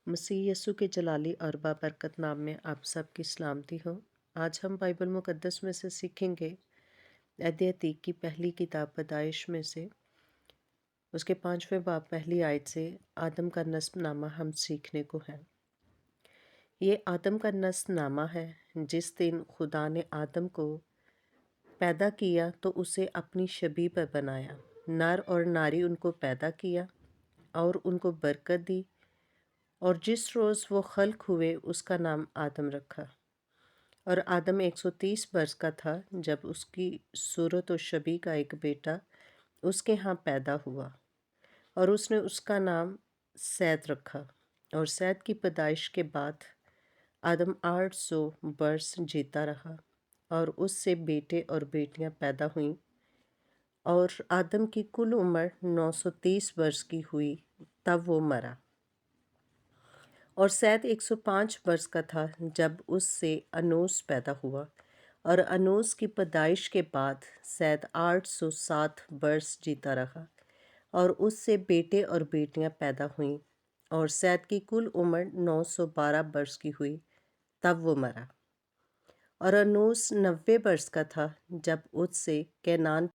मसीह यीशु के जलाली और बाबरकत नाम में आप सबकी सलामती हो। आज हम बाइबल मुकद्दस में से सीखेंगे अध्याय 3 की पहली किताब पैदाइश में से उसके 5वें बाब पहली आयत से आदम का नस्बनामा हम सीखने को है। ये आदम का नस्बनामा है। जिस दिन खुदा ने आदम को पैदा किया तो उसे अपनी शबीह पर बनाया, नर और नारी उनको पैदा किया और उनको बरकत दी। और जिस रोज़ वो खल्क हुए उसका नाम आदम रखा। और आदम 130 वर्ष का था जब उसकी सूरत और शबीह का एक बेटा उसके यहाँ पैदा हुआ और उसने उसका नाम सैद रखा। और सैद की पैदाइश के बाद आदम 800 वर्ष जीता रहा और उससे बेटे और बेटियां पैदा हुईं। और आदम की कुल उम्र 930 वर्ष की हुई तब वो मरा। और सैद 105 वर्ष का था जब उससे अनोस पैदा हुआ। और अनोस की पैदाइश के बाद सैद 807 वर्ष जीता रहा और उससे बेटे और बेटियां पैदा हुईं। और सैद की कुल उम्र 912 वर्ष की हुई तब वो मरा। और अनोस 90 वर्ष का था जब उससे कैनान